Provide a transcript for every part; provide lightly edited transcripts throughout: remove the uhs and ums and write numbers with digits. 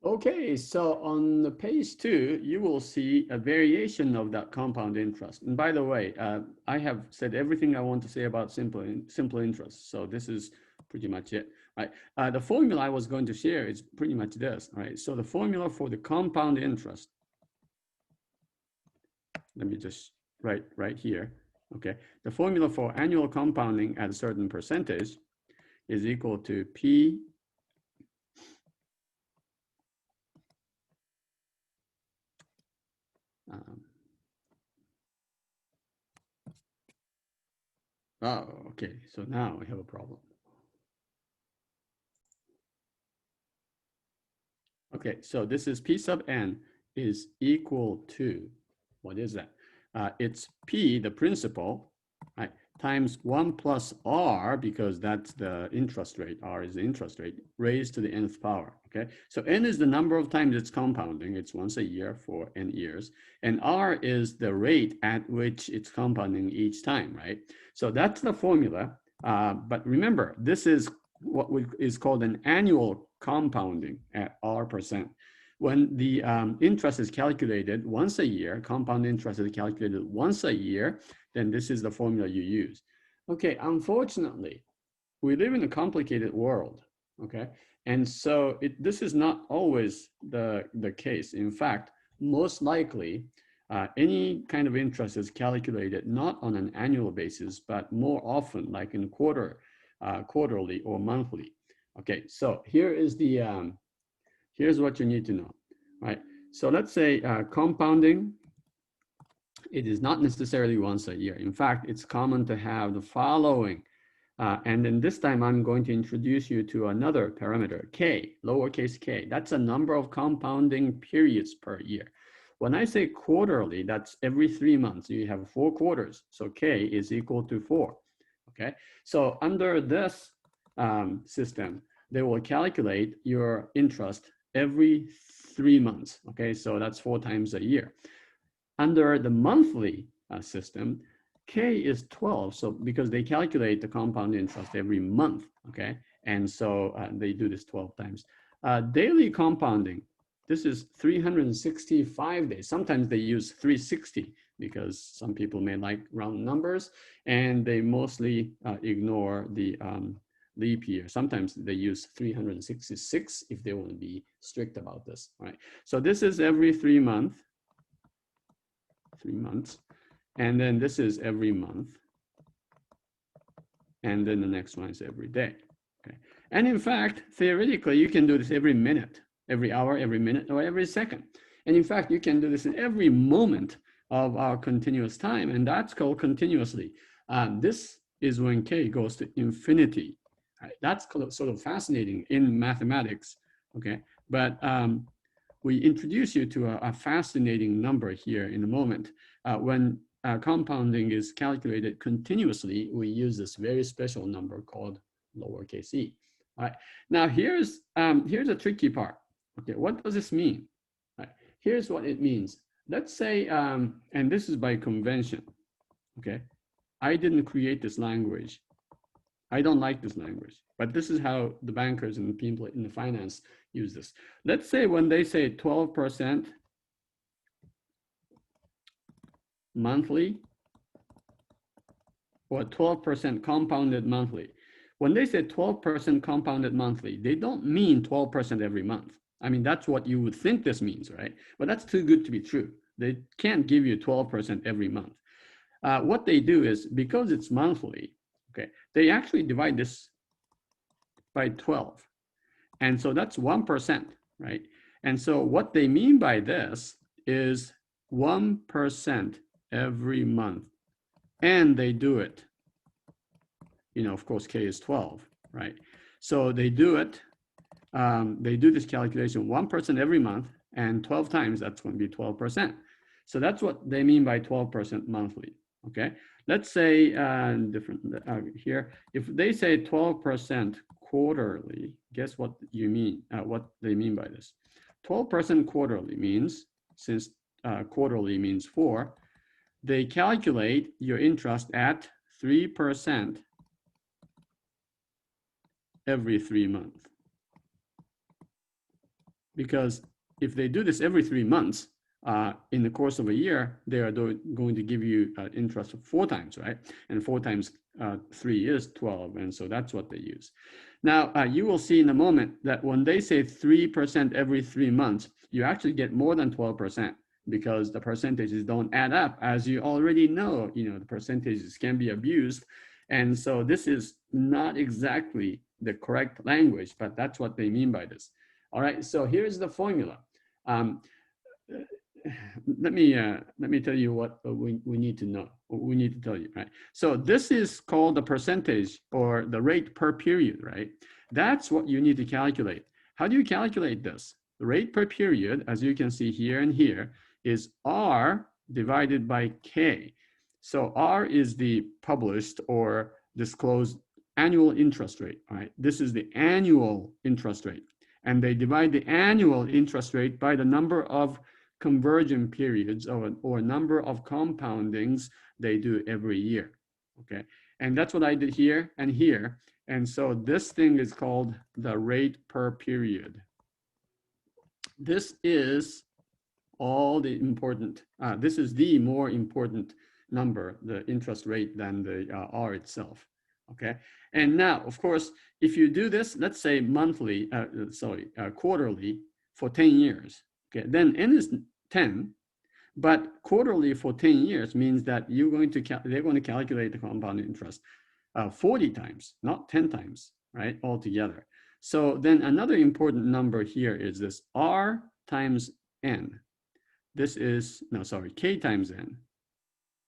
Okay, so on the page 2, you will see a variation of that compound interest. And by the way, I have said everything I want to say about simple interest. So this is pretty much it, right? The formula I was going to share is pretty much this, right? So the formula for the compound interest, let me just write right here, okay? The formula for annual compounding at a certain percentage is equal to P oh, okay, so now we have a problem. Okay, so this is P sub n is equal to, what is that? It's P, the principal, right, times 1 plus R, because that's the interest rate, R is the interest rate, raised to the nth power, okay? So n is the number of times it's compounding, it's once a year for n years, and R is the rate at which it's compounding each time, right? So that's the formula, but remember, this is what is called an annual compounding at R%. When the interest is calculated once a year, compound interest is calculated once a year, then this is the formula you use. Okay, unfortunately, we live in a complicated world, okay? And so this is not always the case. In fact, most likely, any kind of interest is calculated not on an annual basis, but more often like in quarterly or monthly. Okay, so here is the, here's what you need to know, right? So let's say compounding, it is not necessarily once a year. In fact, it's common to have the following. And then this time I'm going to introduce you to another parameter, K, lowercase k. That's a number of compounding periods per year. When I say quarterly, that's every 3 months. You have 4 quarters. So K is equal to 4. Okay. So under this system, they will calculate your interest every 3 months. Okay. So that's 4 times a year. Under the monthly system, K is 12. So because they calculate the compound interest every month. Okay. And so they do this 12 times. Daily compounding, this is 365 days. Sometimes they use 360 because some people may like round numbers, and they mostly ignore the leap year. Sometimes they use 366 if they want to be strict about this, right? So this is every 3 months, and then this is every month, and then the next one is every day, okay? And in fact, theoretically, you can do this every minute, every hour, every minute, or every second. And in fact, you can do this in every moment of our continuous time, and that's called continuously. This is when K goes to infinity. Right? That's sort of fascinating in mathematics, okay? But we introduce you to a fascinating number here in a moment. When compounding is calculated continuously, we use this very special number called lowercase e. All right. Now here's a tricky part. Okay, what does this mean? Right. Here's what it means. Let's say, and this is by convention. Okay, I didn't create this language. I don't like this language, but this is how the bankers and the people in the finance use this. Let's say when they say 12% monthly or 12% compounded monthly. When they say 12% compounded monthly, they don't mean 12% every month. I mean, that's what you would think this means, right? But that's too good to be true. They can't give you 12% every month. What they do is, because it's monthly, okay, they actually divide this by 12. And so that's 1%, right? And so what they mean by this is 1% every month. And they do it, you know, of course, K is 12, right? So they do it, they do this calculation 1% every month, and 12 times, that's going to be 12%. So that's what they mean by 12% monthly, okay? Let's say here, if they say 12% quarterly, guess what you mean, what they mean by this. 12% quarterly means, since quarterly means 4, they calculate your interest at 3% every 3 months. because if they do this every 3 months, in the course of a year, they are going to give you interest 4 times, right? And 4 times 3 is 12, and so that's what they use. Now, you will see in a moment that when they say 3% every 3 months, you actually get more than 12% because the percentages don't add up. As you already know, the percentages can be abused. And so this is not exactly the correct language, but that's what they mean by this. All right, so here's the formula. Let me tell you what we need to know. We need to tell you, right? So this is called the percentage or the rate per period, right? That's what you need to calculate. How do you calculate this? The rate per period, as you can see here and here, is R divided by K. So R is the published or disclosed annual interest rate, right? This is the annual interest rate. And they divide the annual interest rate by the number of conversion periods or number of compoundings they do every year, okay? And that's what I did here and here. And so this thing is called the rate per period. This is all the important, this is the more important number, the interest rate, than the R itself, okay? And now, of course, if you do this, let's say monthly, quarterly for 10 years, okay, then N is 10, but quarterly for 10 years means that they're going to calculate the compound interest 40 times, not 10 times, right, altogether. So then another important number here is this R times N. This is, no, sorry, K times N.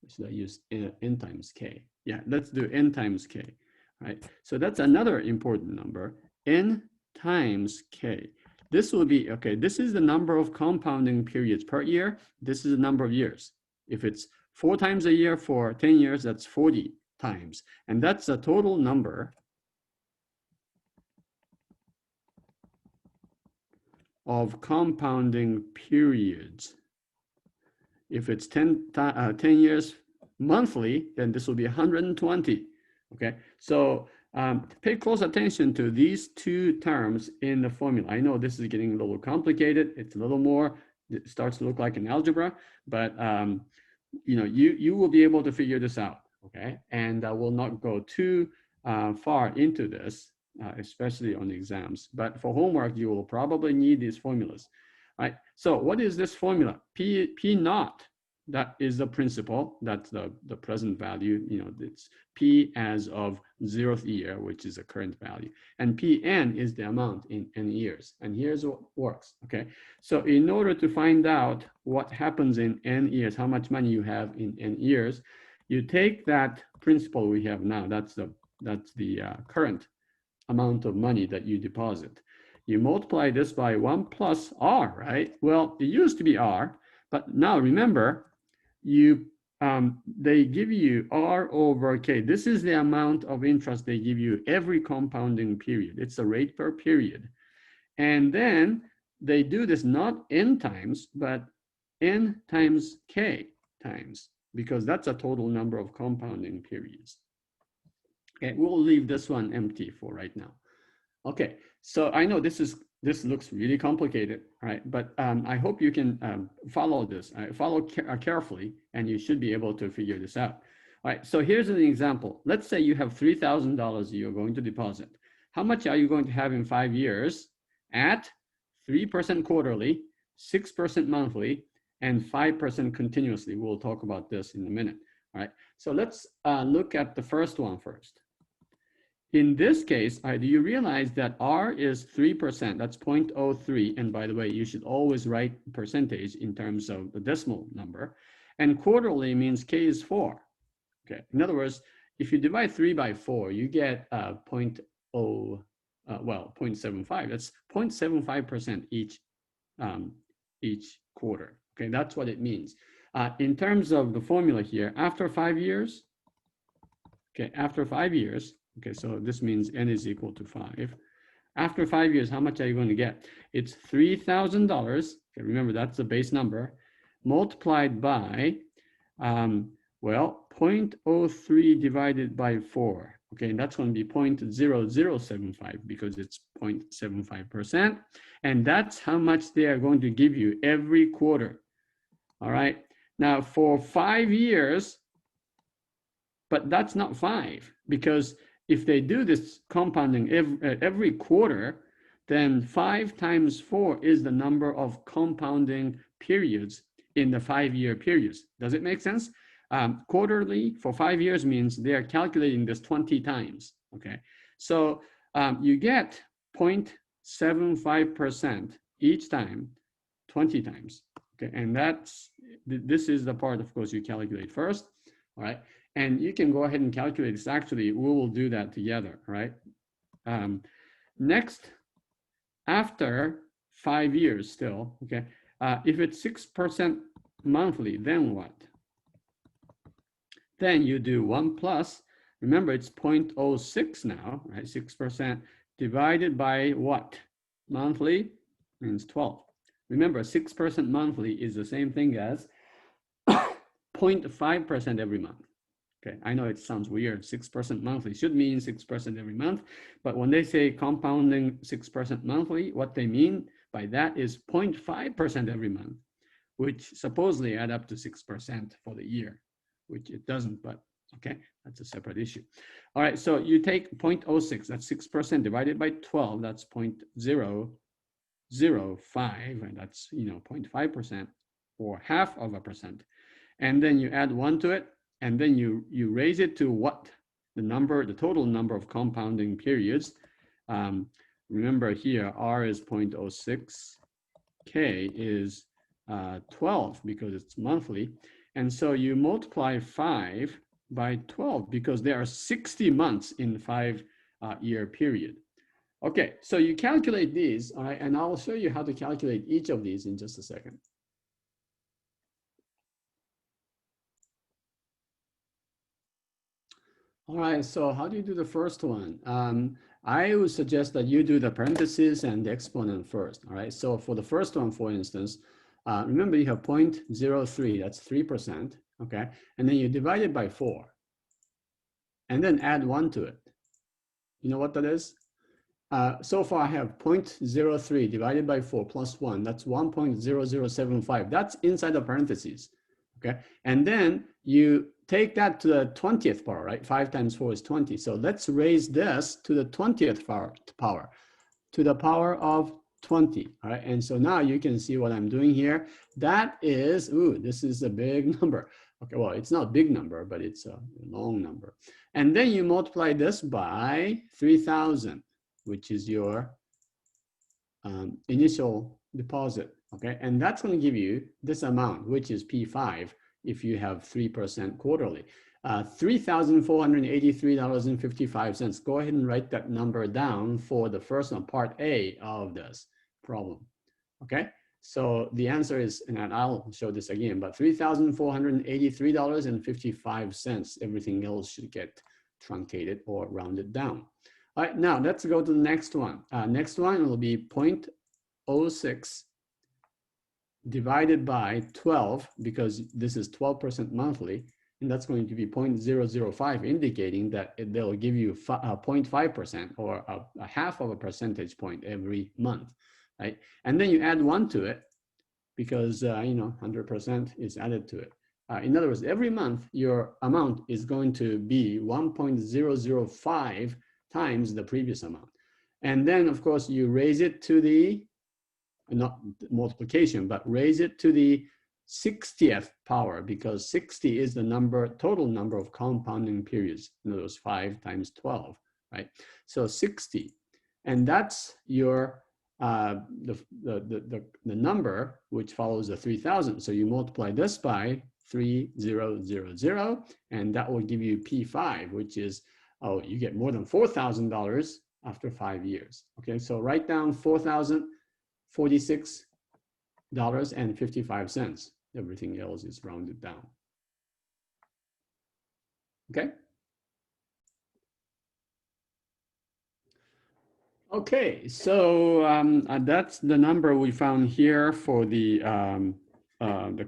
Should I use N times K? Yeah, let's do N times K, right? So that's another important number, N times K. This will be, okay, this is the number of compounding periods per year. This is the number of years. If it's 4 times a year for 10 years, that's 40 times. And that's the total number of compounding periods. If it's 10 years monthly, then this will be 120, okay? So pay close attention to these two terms in the formula. I know this is getting a little complicated. It's a little more, it starts to look like an algebra, but you will be able to figure this out, okay? And I will not go too far into this, especially on exams. But for homework, you will probably need these formulas. Right. So what is this formula? P naught, that is the principal. That's the present value. It's P as of 0th year, which is the current value. And Pn is the amount in n years. And here's what works, okay? So in order to find out what happens in n years, how much money you have in n years, you take that principal we have now. That's the current amount of money that you deposit. You multiply this by 1 plus R, right? Well, it used to be R, but now remember, they give you R over K. This is the amount of interest they give you every compounding period. It's the rate per period. And then they do this not N times, but N times K times, because that's a total number of compounding periods. Okay, we'll leave this one empty for right now. Okay, so I know this looks really complicated, right? But I hope you can follow this, follow carefully, and you should be able to figure this out. All right, so here's an example. Let's say you have $3,000 you're going to deposit. How much are you going to have in 5 years at 3% quarterly, 6% monthly, and 5% continuously? We'll talk about this in a minute. All right, so let's look at the first one first. In this case, do you realize that R is 3%? That's 0.03. And by the way, you should always write percentage in terms of the decimal number. And quarterly means K is 4. Okay. In other words, if you divide 3 by 4, you get 0.75. That's 0.75% each quarter. Okay, that's what it means. In terms of the formula here, after 5 years, okay, after 5 years, okay, so this means N is equal to 5. After 5 years, how much are you going to get? It's $3,000. Okay, remember, that's the base number, multiplied by, 0.03 divided by 4. Okay, and that's going to be 0.0075 because it's 0.75%. And that's how much they are going to give you every quarter. All right. Now for 5 years, but that's not 5, because if they do this compounding every quarter, then 5 times 4 is the number of compounding periods in the 5-year periods. Does it make sense? Quarterly for 5 years means they are calculating this 20 times. Okay, so you get 0.75% each time, 20 times. Okay, and this is the part, of course, you calculate first. All right, and you can go ahead and calculate this. Actually, we will do that together. Right. Next, after 5 years, still, okay. If it's 6% monthly, then what? Then you do 1 plus, remember it's 0.06 now, right? 6% divided by what? Monthly means 12. Remember, 6% monthly is the same thing as 0.5% every month. Okay, I know it sounds weird. 6% monthly should mean 6% every month, but when they say compounding 6% monthly, what they mean by that is 0.5% every month, which supposedly add up to 6% for the year, which it doesn't, but okay, that's a separate issue. All right, so you take 0.06, that's 6% divided by 12, that's 0.005, and that's 0.5% or half of a percent. And then you add 1 to it, and then you raise it to what? The total number of compounding periods. Remember here, R is 0.06, K is 12 because it's monthly. And so you multiply 5 by 12 because there are 60 months in the 5-year period. Okay, so you calculate these, all right, and I'll show you how to calculate each of these in just a second. All right, so how do you do the first one? I would suggest that you do the parentheses and the exponent first, all right? So for the first one, for instance, remember you have 0.03, that's 3%, okay? And then you divide it by 4, and then add 1 to it. You know what that is? So far I have 0.03 divided by 4 plus 1, that's 1.0075. That's inside the parentheses, okay? And then you take that to the 20th power, right? 5 times 4 is 20. So let's raise this to the 20th power, to the power of 20, all right? And so now you can see what I'm doing here. That is, this is a big number. Okay, well, it's not a big number, but it's a long number. And then you multiply this by 3,000, which is your initial deposit, okay? And that's going to give you this amount, which is P5 if you have 3% quarterly. $3,483.55. Go ahead and write that number down for the first one, part A of this problem, okay? So the answer is, and I'll show this again, but $3,483.55. Everything else should get truncated or rounded down. All right, now let's go to the next one. Next one will be 0.06 divided by 12, because this is 12% monthly, and that's going to be 0.005, indicating that they'll give you 0.5% or a half of a percentage point every month, right? And then you add 1 to it because 100% is added to it. In other words, every month your amount is going to be 1.005 times the previous amount. And then of course you raise it to the, not multiplication, but raise it to the 60th power, because 60 is the total number of compounding periods. In other words, 5 times 12, right? So 60, and that's your the number which follows the 3,000. So you multiply this by 3000, and that will give you P5, which is, you get more than $4,000 after 5 years. Okay, so write down $4,046.55. Everything else is rounded down. Okay. Okay, so that's the number we found here for the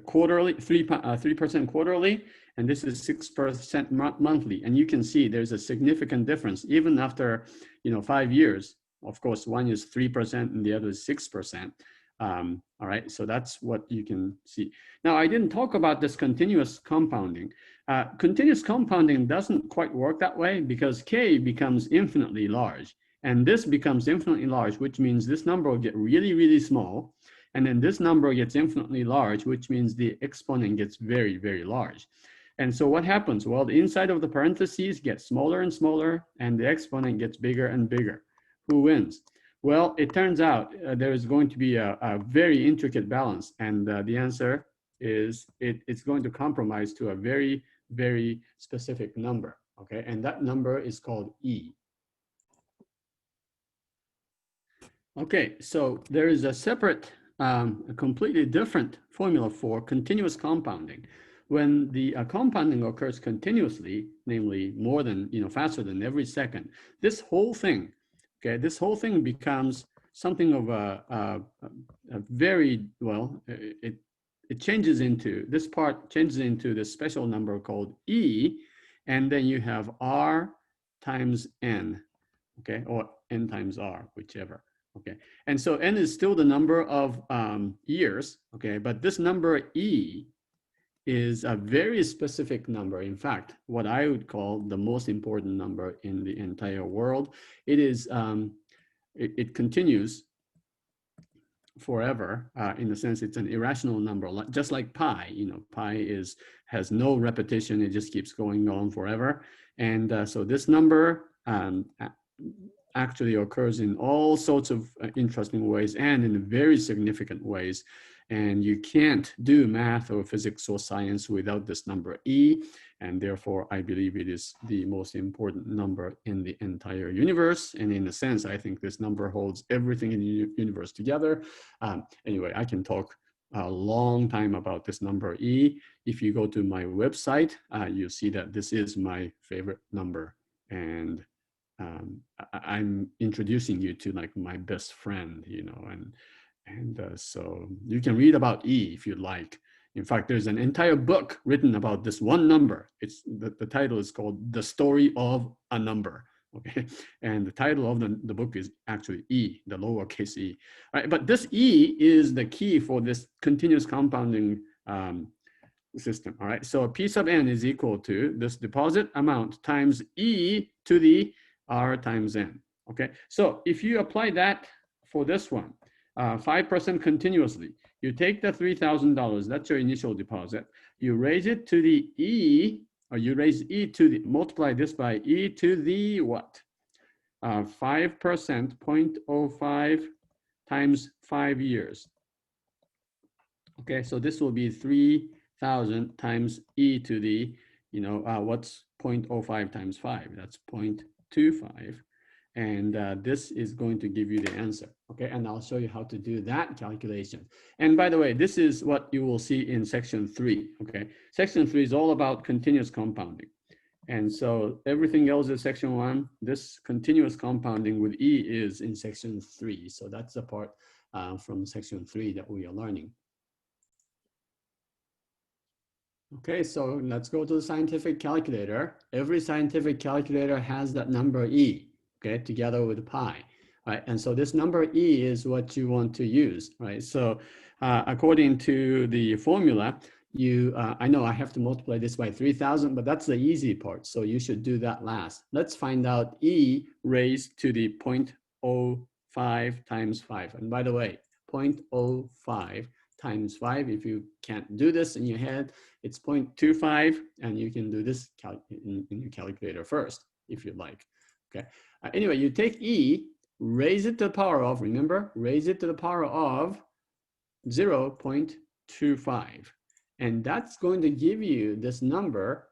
quarterly, 3% quarterly. and this is 6% monthly. And you can see there's a significant difference even after 5 years. Of course, one is 3% and the other is 6%. All right, so that's what you can see. Now, I didn't talk about this continuous compounding. Continuous compounding doesn't quite work that way because k becomes infinitely large, and this becomes infinitely large, which means this number will get really, really small, and then this number gets infinitely large, which means the exponent gets very, very large. And so what happens? Well, the inside of the parentheses gets smaller and smaller, and the exponent gets bigger and bigger. Who wins? Well, it turns out there is going to be a very intricate balance, and the answer is it's going to compromise to a very, very specific number, okay? And that number is called E. Okay, so there is a separate, a completely different formula for continuous compounding. When the compounding occurs continuously, namely more than, faster than every second, this whole thing, okay, this whole thing becomes something of a very, well, it changes into, this part changes into this special number called E, and then you have R times N, okay, or N times R, whichever. Okay, and so N is still the number of years, okay, but this number E is a very specific number. In fact, what I would call the most important number in the entire world. It is, it continues forever, in the sense it's an irrational number, just like pi. Pi has no repetition, it just keeps going on forever. And so this number actually occurs in all sorts of interesting ways and in very significant ways. And you can't do math or physics or science without this number E. And therefore, I believe it is the most important number in the entire universe. And in a sense, I think this number holds everything in the universe together. Anyway, I can talk a long time about this number E. If you go to my website, you'll see that this is my favorite number. And I'm introducing you to like my best friend, and so you can read about E if you'd like. In fact, there's an entire book written about this one number. It's the title is called The Story of a Number. Okay, and the title of the book is actually E, the lowercase e. All right, but this E is the key for this continuous compounding system. All right, so P sub n is equal to this deposit amount times E to the R times N. Okay, so if you apply that for this one, 5% continuously, you take the $3,000, that's your initial deposit, you raise it to the E, or you raise E to the, multiply this by E to the what? 5%, 0.05 times 5 years. Okay, so this will be 3,000 times E to the, what's 0.05 times 5? That's 0.25. And this is going to give you the answer, okay? And I'll show you how to do that calculation. And by the way, this is what you will see in section 3, okay? Section 3 is all about continuous compounding. And so everything else is section 1. This continuous compounding with E is in section 3. So that's the part from section 3 that we are learning. Okay, so let's go to the scientific calculator. Every scientific calculator has that number E. Okay, together with pi, right? And so this number E is what you want to use, right? So according to the formula, I know I have to multiply this by 3,000, but that's the easy part. So you should do that last. Let's find out E raised to the 0.05 times 5. And by the way, 0.05 times 5, if you can't do this in your head, it's 0.25, and you can do this in your calculator first, if you'd like, okay? Anyway, you take E, raise it to the power of, remember, raise it to the power of 0.25. And that's going to give you this number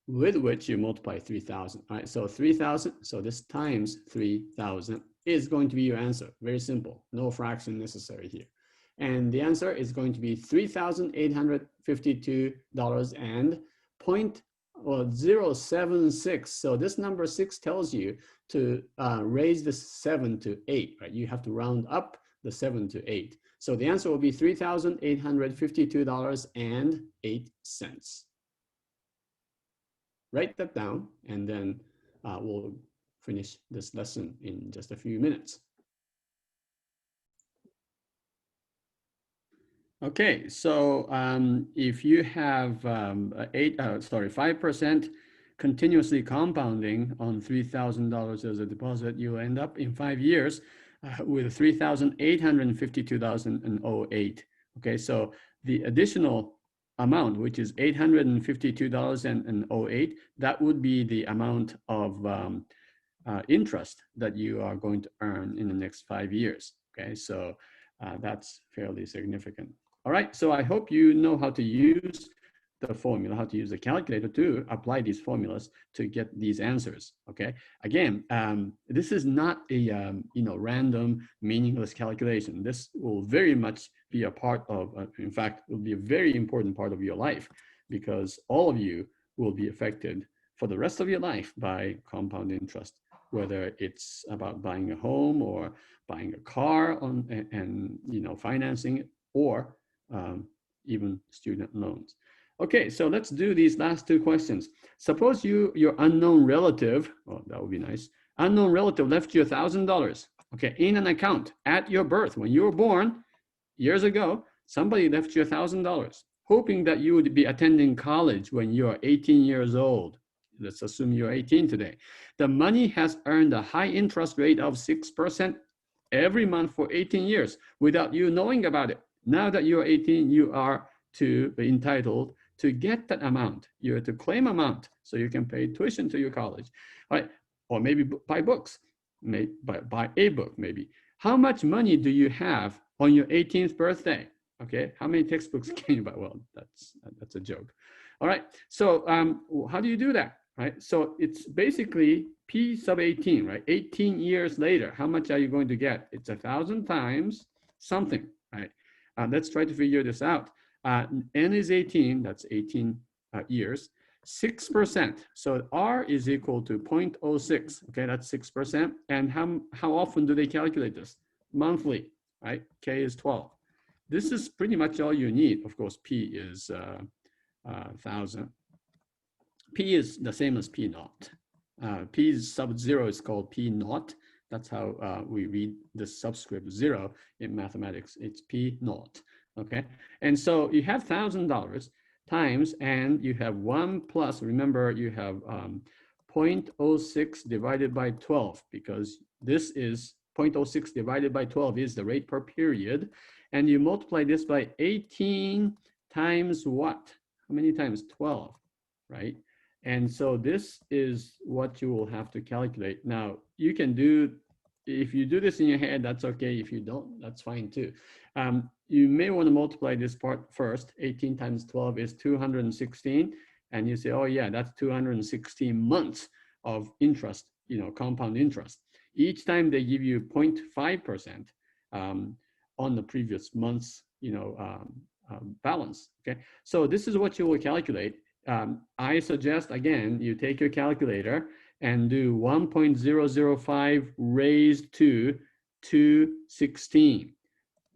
with which you multiply 3,000. All right, so 3,000, so this times 3,000 is going to be your answer. Very simple, no fraction necessary here. And the answer is going to be $3,852 and 0.076. So this number 6 tells you to raise the 7 to 8, right? You have to round up the 7 to 8. So the answer will be $3,852.08. write that down, and then we'll finish this lesson in just a few minutes. Okay, so if you have 5% continuously compounding on $3,000 as a deposit, you end up in 5 years with $3,852.08. Okay, so the additional amount, which is $852.08, that would be the amount of interest that you are going to earn in the next 5 years. Okay, so that's fairly significant. All right, so I hope you know how to use the formula, how to use the calculator to apply these formulas to get these answers. Okay, again, this is not a random, meaningless calculation. This will very much be a part of, in fact, will be a very important part of your life, because all of you will be affected for the rest of your life by compound interest, whether it's about buying a home or buying a car and financing it, or even student loans. Okay, so let's do these last two questions. Suppose your unknown relative, oh, that would be nice. Unknown relative left you $1,000, okay, in an account at your birth. When you were born years ago, somebody left you $1,000, hoping that you would be attending college when you are 18 years old. Let's assume you're 18 today. The money has earned a high interest rate of 6% every month for 18 years without you knowing about it. Now that you're 18, you are entitled to get that amount. You're to claim amount so you can pay tuition to your college, right? Or maybe buy books, buy a book maybe. How much money do you have on your 18th birthday? Okay, how many textbooks can you buy? Well, that's a joke. All right, so how do you do that, right? So it's basically P sub 18, right? 18 years later, how much are you going to get? It's 1,000 times something, right? Let's try to figure this out. N is 18, that's 18 years, 6%. So R is equal to 0.06, okay, that's 6%. And how often do they calculate this? Monthly, right? K is 12. This is pretty much all you need. Of course, P is 1,000. P is the same as P naught. P sub 0 is called P naught. That's how we read the subscript 0 in mathematics. It's P naught, okay? And so you have $1,000 times, and you have 1 plus, remember you have 0.06 divided by 12, because this is 0.06 divided by 12 is the rate per period. And you multiply this by 18 times what? How many times? 12, right? And so this is what you will have to calculate. Now, you can do, if you do this in your head, that's okay. If you don't, that's fine too. You may want to multiply this part first. 18 times 12 is 216. And you say, oh yeah, that's 216 months of interest, compound interest. Each time they give you 0.5% on the previous month's, balance, okay? So this is what you will calculate. I suggest, again, you take your calculator and do 1.005 raised to 216.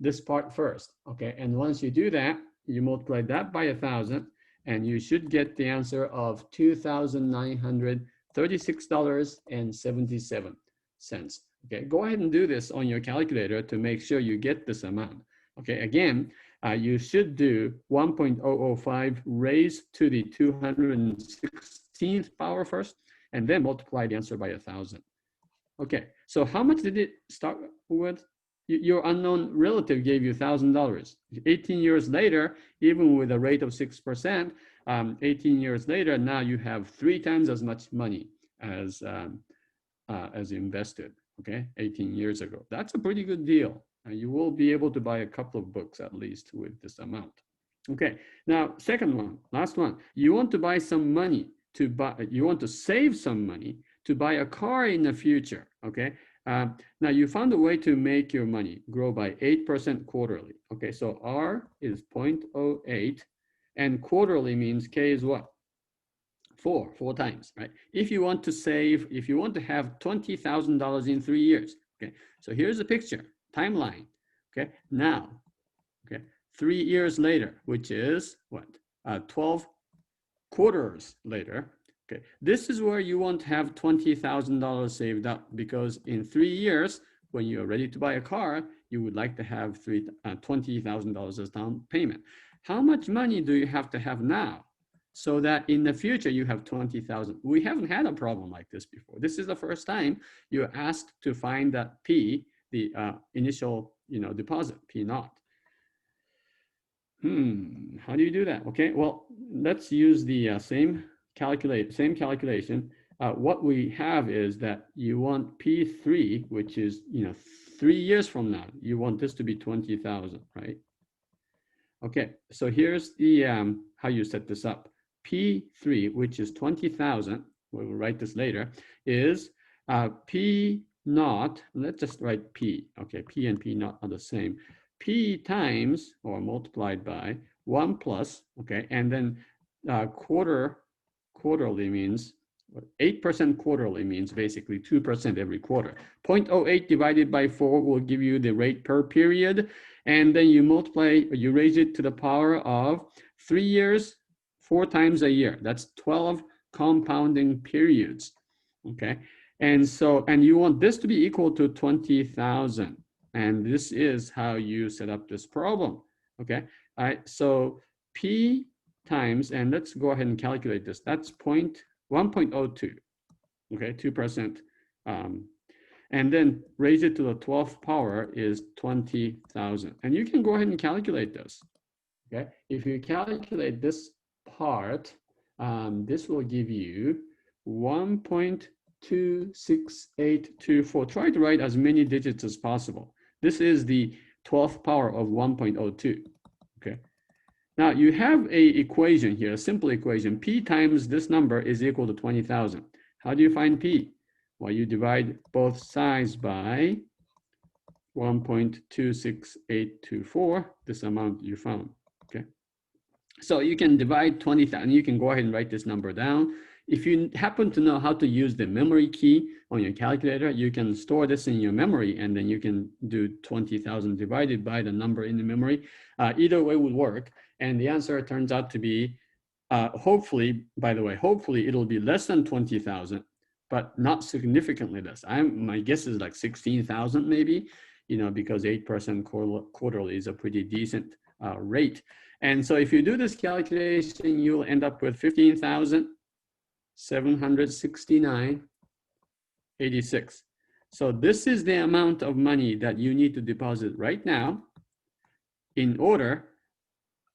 This part first, okay? And once you do that, you multiply that by 1,000, and you should get the answer of $2,936.77. Okay, go ahead and do this on your calculator to make sure you get this amount. Okay, again, you should do 1.005 raised to the 216th power first, and then multiply the answer by 1,000. Okay, so how much did it start with? Your unknown relative gave you $1,000. 18 years later, even with a rate of 6%, 18 years later, now you have 3 times as much money as invested, okay, 18 years ago. That's a pretty good deal. You will be able to buy a couple of books at least with this amount. Okay, now second one, last one. You want to buy some money to buy, you want to save some money to buy a car in the future, okay? Now you found a way to make your money grow by 8% quarterly. Okay, so R is 0.08, and quarterly means K is what? 4 times, right? If you want to save, if you want to have $20,000 in 3 years, okay? So here's a picture, timeline, okay? Now, okay, 3 years later, which is what? 12 quarters later, Okay, this is where you want to have $20,000 saved up, because in 3 years, when you're ready to buy a car, you would like to have $20,000 as down payment. How much money do you have to have now so that in the future you have 20,000? We haven't had a problem like this before. This is the first time you're asked to find that P, the initial deposit, P naught. How do you do that? Okay, well, let's use the same calculation. What we have is that you want P3, which is 3 years from now. You want this to be 20,000, right? Okay, so here's the how you set this up. P3, which is 20,000, we'll write this later, is P naught. Let's just write P. Okay, P and P naught are the same. P times or multiplied by 1 plus, okay, and then quarterly means 8% quarterly means basically 2% every quarter. 0.08 divided by 4 will give you the rate per period, and then you multiply, you raise it to the power of 3 years, 4 times a year. That's 12 compounding periods, okay? And so, and you want this to be equal to 20,000. And this is how you set up this problem, okay? All right, so P times, and let's go ahead and calculate this. That's 1.02, okay, 2%. And then raise it to the 12th power is 20,000. And you can go ahead and calculate this, okay? If you calculate this part, this will give you 1.26824. Try to write as many digits as possible. This is the 12th power of 1.02, okay? Now you have an equation here, a simple equation. P times this number is equal to 20,000. How do you find P? Well, you divide both sides by 1.26824, this amount you found, okay? So you can divide 20,000, you can go ahead and write this number down. If you happen to know how to use the memory key on your calculator, you can store this in your memory, and then you can do 20,000 divided by the number in the memory. Either way would work. And the answer turns out to be, hopefully, by the way, hopefully it'll be less than 20,000, but not significantly less. My guess is like 16,000 maybe, because 8% quarterly is a pretty decent rate. And so if you do this calculation, you'll end up with 15,769.86. So this is the amount of money that you need to deposit right now in order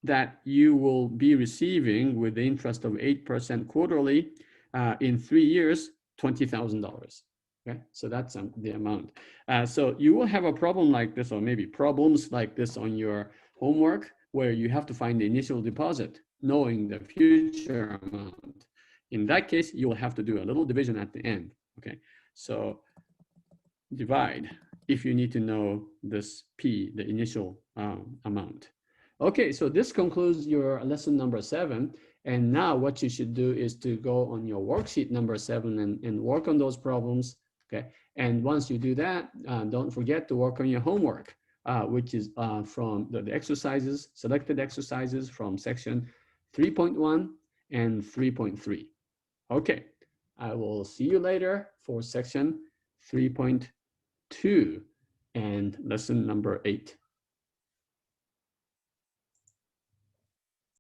that you will be receiving with the interest of 8% quarterly in 3 years, $20,000. Okay, so that's the amount. So you will have a problem like this, or maybe problems like this on your homework, where you have to find the initial deposit, knowing the future amount. In that case, you will have to do a little division at the end. Okay, so divide if you need to know this P, the initial amount. Okay, so this concludes your lesson number 7. And now what you should do is to go on your worksheet number 7 and work on those problems, okay? And once you do that, don't forget to work on your homework, which is from the exercises, selected exercises from section 3.1 and 3.3. Okay, I will see you later for section 3.2 and lesson number 8.